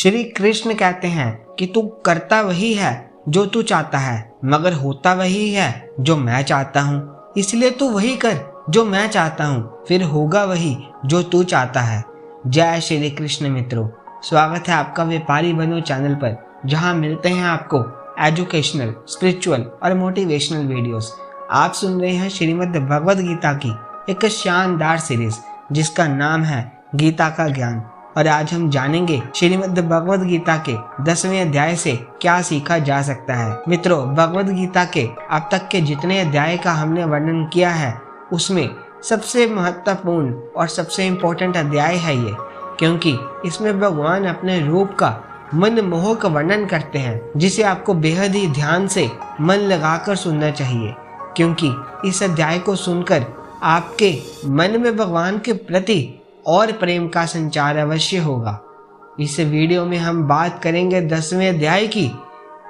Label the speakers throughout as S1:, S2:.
S1: श्री कृष्ण कहते हैं कि तू करता वही है जो तू चाहता है, मगर होता वही है जो मैं चाहता हूँ। इसलिए तू वही कर जो मैं चाहता हूँ, फिर होगा वही जो तू चाहता है। जय श्री कृष्ण मित्रों, स्वागत है आपका व्यापारी बनो चैनल पर, जहाँ मिलते हैं आपको एजुकेशनल, स्पिरिचुअल और मोटिवेशनल वीडियोस। आप सुन रहे हैं श्रीमद् भगवद गीता की एक शानदार सीरीज जिसका नाम है गीता का ज्ञान। और आज हम जानेंगे श्रीमद् भगवद गीता के 10वें अध्याय से क्या सीखा जा सकता है। मित्रों, भगवद गीता के अब तक के जितने अध्याय का हमने वर्णन किया है उसमें सबसे महत्वपूर्ण और सबसे इम्पोर्टेंट अध्याय है ये, क्योंकि इसमें भगवान अपने रूप का मनमोहक वर्णन करते हैं, जिसे आपको बेहद ही ध्यान से मन लगाकर सुनना चाहिए, क्योंकि इस अध्याय को सुनकर आपके मन में भगवान के प्रति और प्रेम का संचार अवश्य होगा। इस वीडियो में हम बात करेंगे 10वें अध्याय की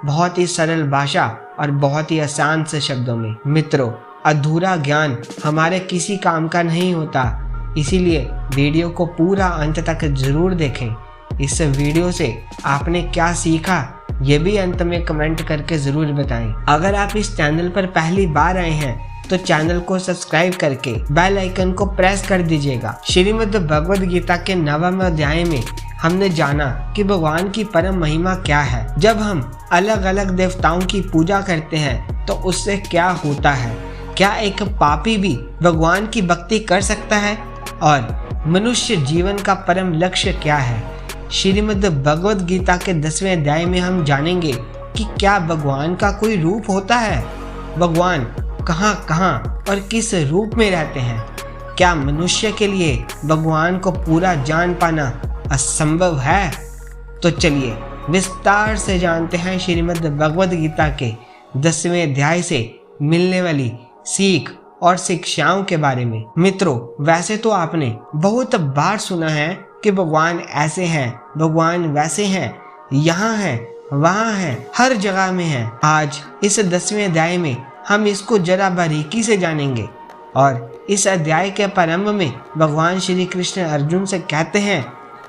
S1: बहुत ही सरल भाषा और बहुत ही आसान से शब्दों में। मित्रों, अधूरा ज्ञान हमारे किसी काम का नहीं होता, इसीलिए वीडियो को पूरा अंत तक जरूर देखें। इस वीडियो से आपने क्या सीखा ये भी अंत में कमेंट करके जरूर बताएं। अगर आप इस चैनल पर पहली बार आए हैं तो चैनल को सब्सक्राइब करके बेल आइकन को प्रेस कर दीजिएगा। श्रीमद् भगवद गीता के 9वें अध्याय में हमने जाना कि भगवान की परम महिमा क्या है। जब हम अलग अलग देवताओं की पूजा करते हैं तो उससे क्या होता है, क्या एक पापी भी भगवान की भक्ति कर सकता है, और मनुष्य जीवन का परम लक्ष्य क्या है। श्रीमद् भगवद गीता के 10वें अध्याय में हम जानेंगे कि क्या भगवान का कोई रूप होता है, भगवान कहाँ कहाँ और किस रूप में रहते हैं, क्या मनुष्य के लिए भगवान को पूरा जान पाना असंभव है। तो चलिए विस्तार से जानते हैं श्रीमद् भगवद गीता के 10वें अध्याय से मिलने वाली सीख और शिक्षाओं के बारे में। मित्रों, वैसे तो आपने बहुत बार सुना है कि भगवान ऐसे हैं, भगवान वैसे हैं, यहाँ हैं, वहाँ हैं, हर जगह में हैं। आज इस 10वें अध्याय में हम इसको जरा बारीकी से जानेंगे। और इस अध्याय के प्रारंभ में भगवान श्री कृष्ण अर्जुन से कहते हैं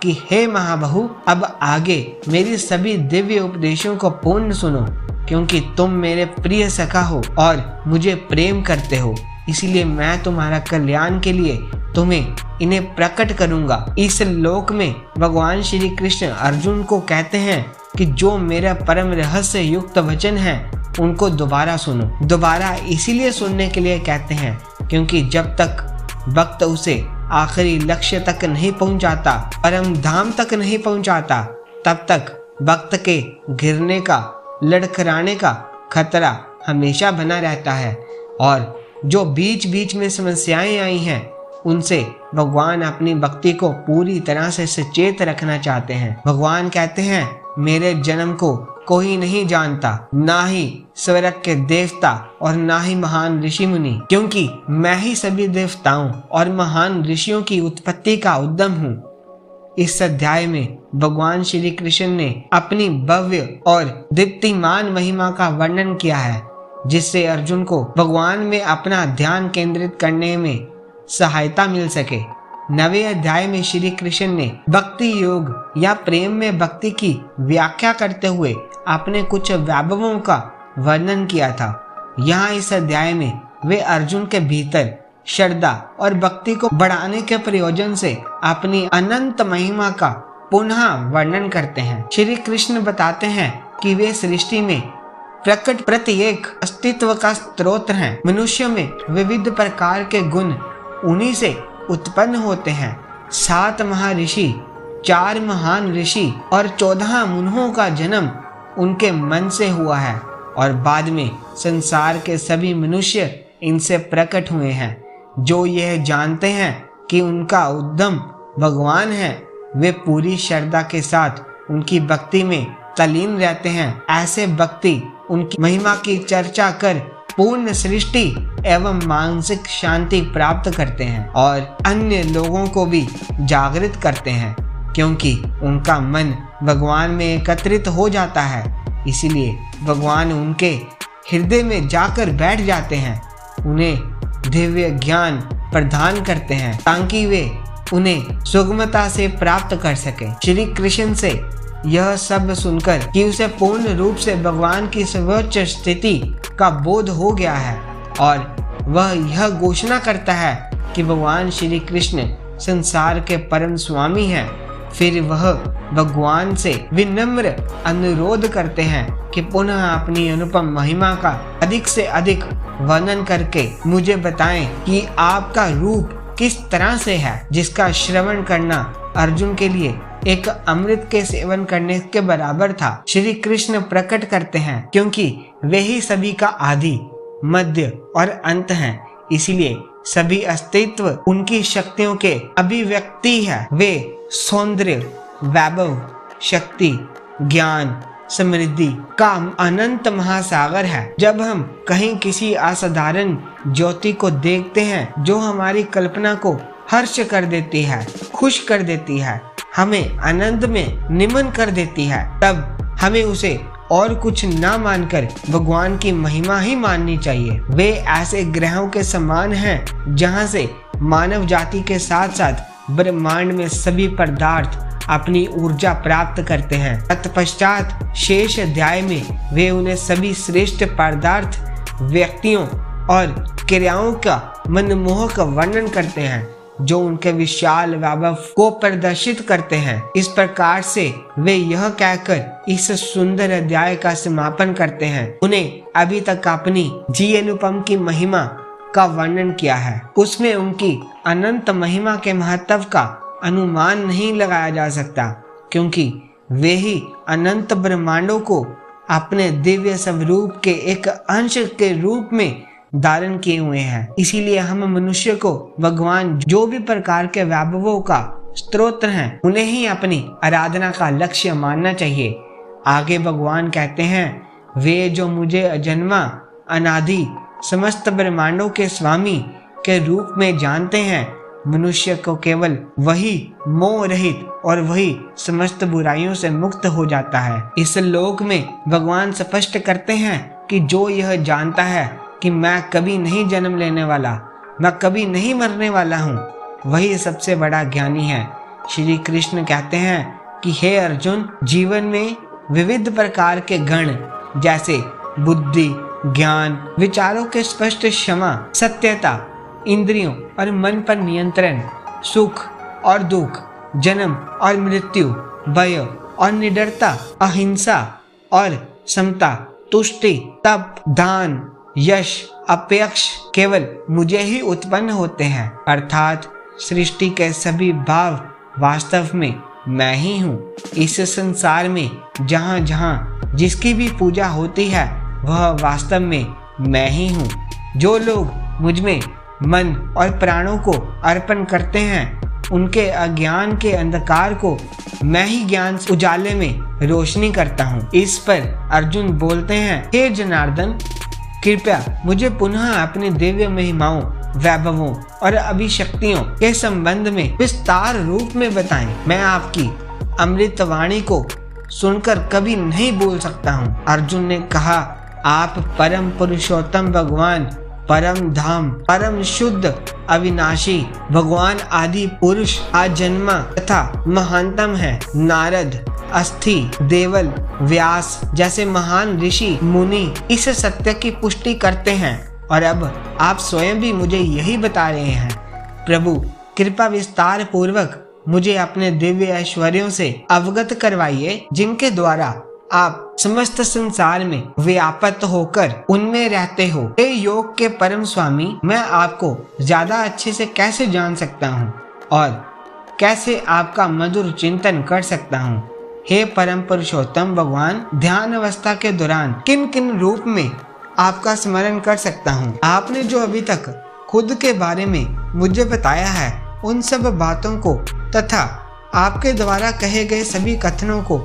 S1: कि हे महाबाहु, अब आगे मेरी सभी दिव्य उपदेशों को पूर्ण सुनो, क्योंकि तुम मेरे प्रिय सखा हो और मुझे प्रेम करते हो, इसलिए मैं तुम्हारा कल्याण के लिए तुम्हें इन्हें प्रकट करूंगा। इस लोक में भगवान श्री कृष्ण अर्जुन को कहते हैं कि जो मेरा परम रहस्य युक्त वचन है उनको दोबारा सुनो। दोबारा इसीलिए सुनने के लिए कहते हैं क्योंकि जब तक भक्त उसे आखिरी लक्ष्य तक नहीं पहुंचाता, परम धाम तक नहीं पहुंचाता, तब तक भक्त के गिरने का, लड़खड़ाने का खतरा हमेशा बना रहता है। और जो बीच बीच में समस्याएं आई हैं उनसे भगवान अपनी भक्ति को पूरी तरह से सचेत रखना चाहते हैं। भगवान कहते हैं मेरे जन्म को कोई नहीं जानता, ना ही स्वर्ग के देवता और ना ही महान ऋषि मुनि, क्योंकि मैं ही सभी देवताओं और महान ऋषियों की उत्पत्ति का उद्गम हूँ। इस अध्याय में भगवान श्री कृष्ण ने अपनी भव्य और दीप्तिमान महिमा का वर्णन किया है, जिससे अर्जुन को भगवान में अपना ध्यान केंद्रित करने में सहायता मिल सके। 9वें अध्याय में श्री कृष्ण ने भक्ति योग या प्रेम में भक्ति की व्याख्या करते हुए अपने कुछ वैभवों का वर्णन किया था। यहाँ इस अध्याय में वे अर्जुन के भीतर श्रद्धा और भक्ति को बढ़ाने के प्रयोजन से अपनी अनंत महिमा का पुनः वर्णन करते हैं। श्री कृष्ण बताते हैं कि वे सृष्टि में प्रकट प्रत्येक अस्तित्व का स्रोत हैं। मनुष्य में विविध प्रकार के गुण उन्हीं से उत्पन्न होते हैं। 7 महर्षि, 4 महान ऋषि और 14 मुनियों का जन्म उनके मन से हुआ है, और बाद में संसार के सभी मनुष्य इनसे प्रकट हुए हैं। जो यह जानते हैं कि उनका उद्गम भगवान है, वे पूरी श्रद्धा के साथ उनकी भक्ति में तल्लीन रहते हैं। ऐसे भक्ति उनकी महिमा की चर्चा कर पूर्ण सृष्टि एवं मानसिक शांति प्राप्त करते हैं और अन्य लोगों को भी जागृत करते हैं, क्योंकि उनका मन भगवान में एकत्रित हो जाता है। इसीलिए भगवान उनके हृदय में जाकर बैठ जाते हैं, उन्हें दिव्य ज्ञान प्रदान करते हैं ताकि वे उन्हें सुगमता से प्राप्त कर सकें। श्री कृष्ण से यह सब सुनकर कि उसे पूर्ण रूप से भगवान की सर्वोच्च स्थिति का बोध हो गया है और वह यह घोषणा करता है कि भगवान श्री कृष्ण संसार के परम स्वामी हैं, फिर वह भगवान से विनम्र अनुरोध करते हैं कि पुनः अपनी अनुपम महिमा का अधिक से अधिक वर्णन करके मुझे बताएं कि आपका रूप किस तरह से है, जिसका श्रवण करना अर्जुन के लिए एक अमृत के सेवन करने के बराबर था। श्री कृष्ण प्रकट करते हैं क्योंकि वे ही सभी का आदि, मध्य और अंत हैं, इसलिए सभी अस्तित्व उनकी शक्तियों के अभिव्यक्ति है। वे सौंदर्य, वैभव, शक्ति, ज्ञान, समृद्धि का अनंत महासागर है। जब हम कहीं किसी असाधारण ज्योति को देखते हैं जो हमारी कल्पना को हर्ष कर देती है, खुश कर देती है, हमें आनंद में निमग्न कर देती है, तब हमें उसे और कुछ ना मानकर भगवान की महिमा ही माननी चाहिए। वे ऐसे ग्रहों के समान हैं जहां से मानव जाति के साथ साथ ब्रह्मांड में सभी पदार्थ अपनी ऊर्जा प्राप्त करते हैं। तत्पश्चात शेष अध्याय में वे उन्हें सभी श्रेष्ठ पदार्थ, व्यक्तियों और क्रियाओं का मनमोहक वर्णन करते हैं जो उनके विशाल वैभव को प्रदर्शित करते हैं। इस प्रकार से वे यह कहकर इस सुंदर अध्याय का समापन करते हैं, उन्हें अभी तक अपनी जी अनुपम की महिमा का वर्णन किया है, उसमें उनकी अनंत महिमा के महत्व का अनुमान नहीं लगाया जा सकता, क्योंकि वे ही अनंत ब्रह्मांडों को अपने दिव्य स्वरूप के एक अंश के रूप में धारण किए हुए हैं। इसीलिए हम मनुष्य को भगवान जो भी प्रकार के वैभवों का स्रोत हैं, उन्हें ही अपनी आराधना का लक्ष्य मानना चाहिए। आगे भगवान कहते हैं, वे जो मुझे अजन्मा, अनादि, समस्त ब्रह्मांडों के स्वामी के रूप में जानते हैं, मनुष्य को केवल वही मोह रहित और वही समस्त बुराइयों से मुक्त हो जाता है। इस लोक में भगवान स्पष्ट करते हैं कि जो यह जानता है कि मैं कभी नहीं जन्म लेने वाला, मैं कभी नहीं मरने वाला हूँ, वही सबसे बड़ा ज्ञानी है। श्री कृष्ण कहते हैं कि हे अर्जुन, जीवन में विविध प्रकार के गण जैसे बुद्धि, ज्ञान, विचारों के स्पष्ट क्षमा, सत्यता, इंद्रियों और मन पर नियंत्रण, सुख और दुख, जन्म और मृत्यु, भय और निडरता, अहिंसा और समता, तुष्टि, तप, दान, यश, अपेक्ष केवल मुझे ही उत्पन्न होते हैं, अर्थात सृष्टि के सभी भाव वास्तव में मैं ही हूँ। इस संसार में जहाँ जहाँ जिसकी भी पूजा होती है वह वास्तव में मैं ही हूँ। जो लोग मुझ में मन और प्राणों को अर्पण करते हैं, उनके अज्ञान के अंधकार को मैं ही ज्ञान उजाले में रोशनी करता हूँ। इस पर अर्जुन बोलते हैं, हे जनार्दन, कृपया मुझे पुनः अपनी दिव्य महिमाओं, वैभवों और अभिशक्तियों के संबंध में विस्तार रूप में बताएं। मैं आपकी अमृतवाणी को सुनकर कभी नहीं भूल सकता हूँ। अर्जुन ने कहा, आप परम पुरुषोत्तम भगवान, परम धाम, परम शुद्ध, अविनाशी भगवान आदि पुरुष, आजन्मा तथा महानतम है। नारद, अस्थि, देवल, व्यास जैसे महान ऋषि मुनि इस सत्य की पुष्टि करते हैं और अब आप स्वयं भी मुझे यही बता रहे हैं। प्रभु, कृपा विस्तार पूर्वक मुझे अपने दिव्य ऐश्वर्यों से अवगत करवाइए, जिनके द्वारा आप समस्त संसार में व्याप्त होकर उनमें रहते हो। हे योग के परम स्वामी, मैं आपको ज्यादा अच्छे से कैसे जान सकता हूँ और कैसे आपका मधुर चिंतन कर सकता हूँ। हे परम पुरुषोत्तम भगवान, ध्यान अवस्था के दौरान किन किन रूप में आपका स्मरण कर सकता हूँ। आपने जो अभी तक खुद के बारे में मुझे बताया है, उन सब बातों को तथा आपके द्वारा कहे गए सभी कथनों को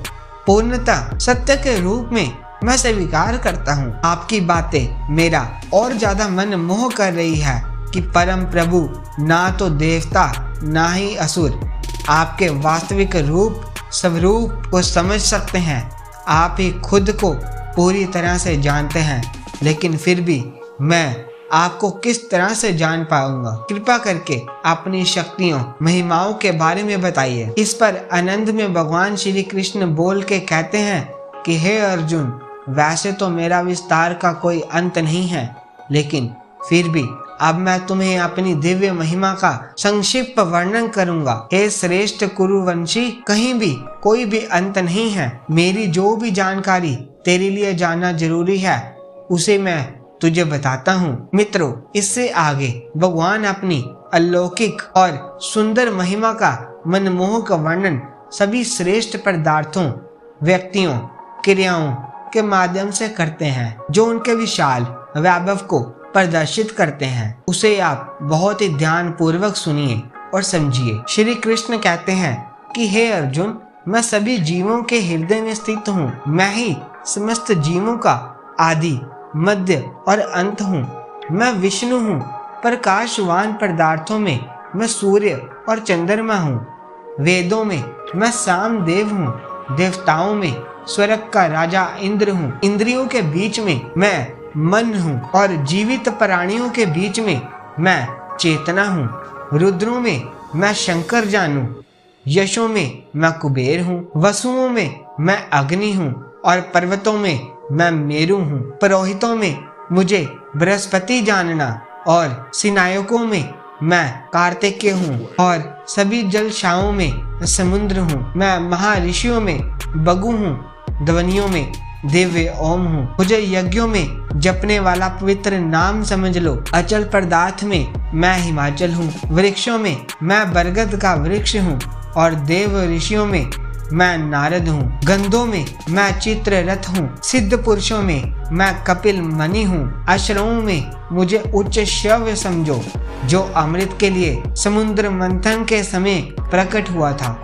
S1: पूर्णतः सत्य के रूप में मैं स्वीकार करता हूँ। आपकी बातें मेरा और ज्यादा मन मोह कर रही है कि परम प्रभु ना तो देवता ना ही असुर आपके वास्तविक रूप स्वरूप को समझ सकते हैं। आप ही खुद को पूरी तरह से जानते हैं, लेकिन फिर भी मैं आपको किस तरह से जान पाऊंगा? कृपा करके अपनी शक्तियों महिमाओं के बारे में बताइए। इस पर आनंद में भगवान श्री कृष्ण बोल के कहते हैं कि हे अर्जुन, वैसे तो मेरा विस्तार का कोई अंत नहीं है, लेकिन फिर भी अब मैं तुम्हें अपनी दिव्य महिमा का संक्षिप्त वर्णन करूंगा। हे श्रेष्ठ कुरुवंशी, कहीं भी कोई भी अंत नहीं है। मेरी जो भी जानकारी तेरे लिए जानना जरूरी है उसे मैं तुझे बताता हूँ। मित्रों, इससे आगे भगवान अपनी अलौकिक और सुंदर महिमा का मनमोहक वर्णन सभी श्रेष्ठ पदार्थों, व्यक्तियों, क्रियाओं के माध्यम से करते हैं जो उनके विशाल वैभव को प्रदर्शित करते हैं। उसे आप बहुत ही ध्यान पूर्वक सुनिए और समझिए। श्री कृष्ण कहते हैं कि हे अर्जुन, मैं सभी जीवों के हृदय में स्थित हूँ। मैं ही समस्त जीवों का आदि, मध्य और अंत हूँ। मैं विष्णु हूँ। प्रकाशवान पदार्थों में मैं सूर्य और चंद्रमा हूँ। वेदों में मैं सामदेव हूँ। देवताओं में स्वर्ग का राजा इंद्र हूँ। इंद्रियों के बीच में मैं मन हूँ और जीवित प्राणियों के बीच में मैं चेतना हूँ। रुद्रों में मैं शंकर जानू। यशों में मैं कुबेर हूँ। वसुओं में मैं अग्नि हूँ और पर्वतों में मैं मेरु हूँ। पुरोहितों में मुझे बृहस्पति जानना और सिनायकों में मैं कार्तिकेय हूँ और सभी जलशाओं में समुद्र हूँ। मैं महर्षियों में बगु हूँ। ध्वनियों में दिव्य ओम हूँ। मुझे यज्ञों में जपने वाला पवित्र नाम समझ लो। अचल पदार्थ में मैं हिमाचल हूँ। वृक्षों में मैं बरगद का वृक्ष हूँ और देव ऋषियों में मैं नारद हूँ। गंधों में मैं चित्ररथ हूँ। सिद्ध पुरुषों में मैं कपिल मणि हूँ। अश्रवों में मुझे उच्च श्रव्य समझो, जो अमृत के लिए समुद्र मंथन के समय प्रकट हुआ था।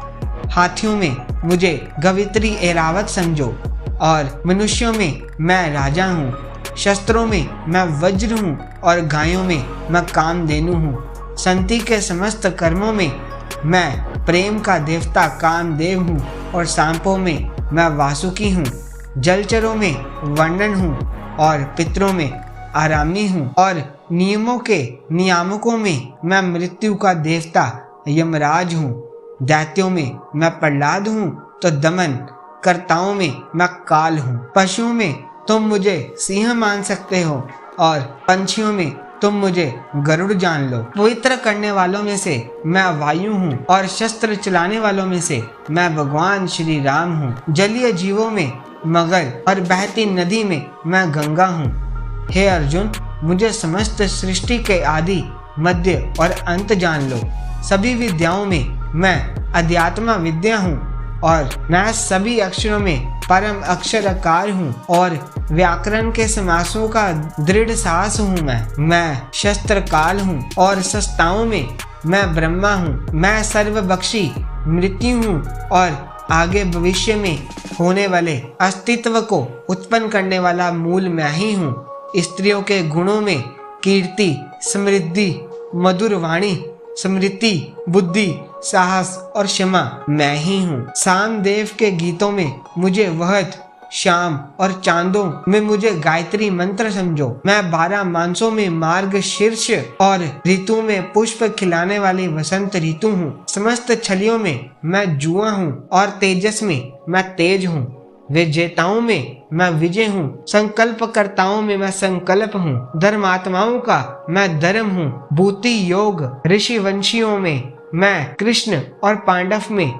S1: हाथियों में मुझे गवित्री ऐरावत समझो और मनुष्यों में मैं राजा हूँ। शस्त्रों में मैं वज्र हूँ और गायों में मैं कामधेनु हूँ। संति के समस्त कर्मों में मैं प्रेम का देवता कामदेव हूँ और सांपों में मैं वासुकी हूँ। जलचरों में वर्णन हूँ और पितरों में आरामी हूँ और नियमों के नियामकों में मैं मृत्यु का देवता यमराज हूँ। दैत्यों में मैं प्रहलाद हूँ तो दमन कर्ताओं में मैं काल हूँ। पशुओं में तुम मुझे सिंह मान सकते हो और पंछियों में तुम मुझे गरुड़ जान लो। पवित्र करने वालों में से मैं वायु हूँ और शस्त्र चलाने वालों में से मैं भगवान श्री राम हूँ। जलीय जीवों में मगर और बहती नदी में मैं गंगा हूँ। हे अर्जुन, मुझे समस्त सृष्टि के आदि, मध्य और अंत जान लो। सभी विद्याओं में मैं अध्यात्म विद्या हूँ और मैं सभी अक्षरों में परम अक्षरकार हूँ और व्याकरण के समासों का दृढ़ साहस हूँ। मैं शस्त्र काल हूँ और शस्त्राओं में मैं ब्रह्मा हूँ। मैं सर्वभक्षी मृत्यु हूँ और आगे भविष्य में होने वाले अस्तित्व को उत्पन्न करने वाला मूल मैं ही हूँ। स्त्रियों के गुणों में कीर्ति, समृद्धि, मधुर वाणी, स्मृति, बुद्धि, साहस और क्षमा मैं ही हूँ। सामदेव के गीतों में मुझे वहत, शाम और चांदों में मुझे गायत्री मंत्र समझो। मैं 12 मासों में मार्ग शीर्ष और ऋतु में पुष्प खिलाने वाली वसंत ऋतु हूँ। समस्त छलियों में मैं जुआ हूँ और तेजस में मैं तेज हूँ। विजेताओं में मैं विजय हूँ। संकल्पकर्ताओं में मैं संकल्प हूँ। धर्मात्माओं का मैं धर्म हूँ। भूति योग ऋषि वंशियों में मैं कृष्ण और पांडव में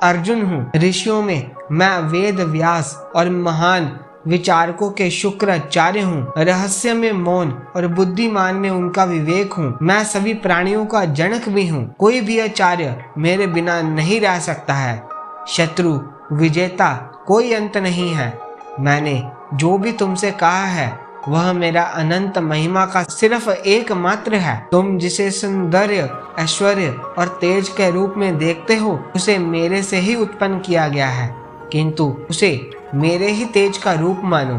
S1: अर्जुन हूँ। ऋषियों में मैं वेद व्यास और महान विचारकों के शुक्राचार्य हूँ। रहस्य में मौन और बुद्धिमान में उनका विवेक हूँ। मैं सभी प्राणियों का जनक भी हूँ। कोई भी आचार्य मेरे बिना नहीं रह सकता है। शत्रु विजेता कोई अंत नहीं है। मैंने जो भी तुमसे कहा है वह मेरा अनंत महिमा का सिर्फ एकमात्र है। तुम जिसे सौंदर्य, ऐश्वर्य और तेज के रूप में देखते हो उसे मेरे से ही उत्पन्न किया गया है, किंतु उसे मेरे ही तेज का रूप मानो।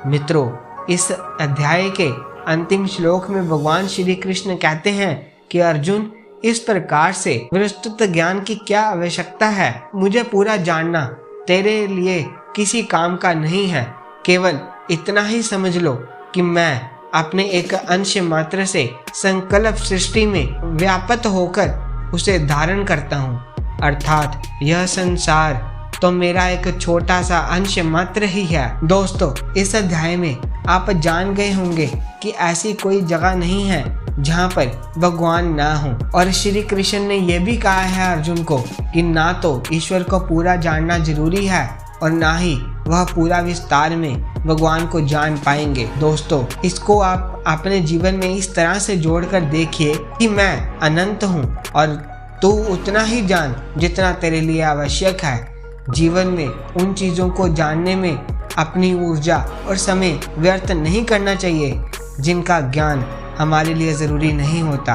S1: मित्रों, इस अध्याय के अंतिम श्लोक में भगवान श्री कृष्ण कहते हैं कि अर्जुन, इस प्रकार से विस्तृत ज्ञान की क्या आवश्यकता है? मुझे पूरा जानना तेरे लिए किसी काम का नहीं है। केवल इतना ही समझ लो कि मैं अपने एक अंश मात्र से संकल्प सृष्टि में व्याप्त होकर उसे धारण करता हूँ, अर्थात यह संसार तो मेरा एक छोटा सा अंश मात्र ही है। दोस्तों, इस अध्याय में आप जान गए होंगे कि ऐसी कोई जगह नहीं है जहाँ पर भगवान ना हो। और श्री कृष्ण ने यह भी कहा है अर्जुन को कि ना तो ईश्वर को पूरा जानना जरूरी है और ना ही वह पूरा विस्तार में भगवान को जान पाएंगे। दोस्तों, इसको आप अपने जीवन में इस तरह से जोड़कर देखिए कि मैं अनंत हूँ और तू उतना ही जान जितना तेरे लिए आवश्यक है। जीवन में उन चीज़ों को जानने में अपनी ऊर्जा और समय व्यर्थ नहीं करना चाहिए जिनका ज्ञान हमारे लिए ज़रूरी नहीं होता।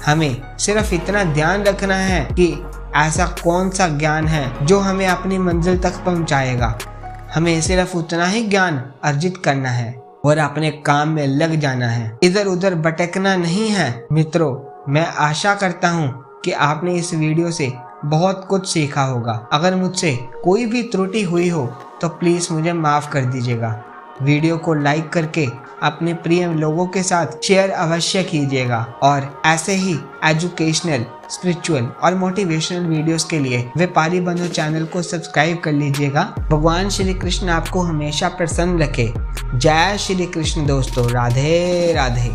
S1: हमें सिर्फ इतना ध्यान रखना है कि ऐसा कौन सा ज्ञान है जो हमें अपनी मंजिल तक पहुंचाएगा। हमें सिर्फ उतना ही ज्ञान अर्जित करना है और अपने काम में लग जाना है, इधर उधर भटकना नहीं है। मित्रों, मैं आशा करता हूँ कि आपने इस वीडियो से बहुत कुछ सीखा होगा। अगर मुझसे कोई भी त्रुटि हुई हो तो प्लीज़ मुझे माफ़ कर दीजिएगा। वीडियो को लाइक करके अपने प्रिय लोगों के साथ शेयर अवश्य कीजिएगा और ऐसे ही एजुकेशनल, स्पिरिचुअल और मोटिवेशनल वीडियोस के लिए व्यापारी बंधु चैनल को सब्सक्राइब कर लीजिएगा। भगवान श्री कृष्ण आपको हमेशा प्रसन्न रखे। जय श्री कृष्ण दोस्तों, राधे राधे।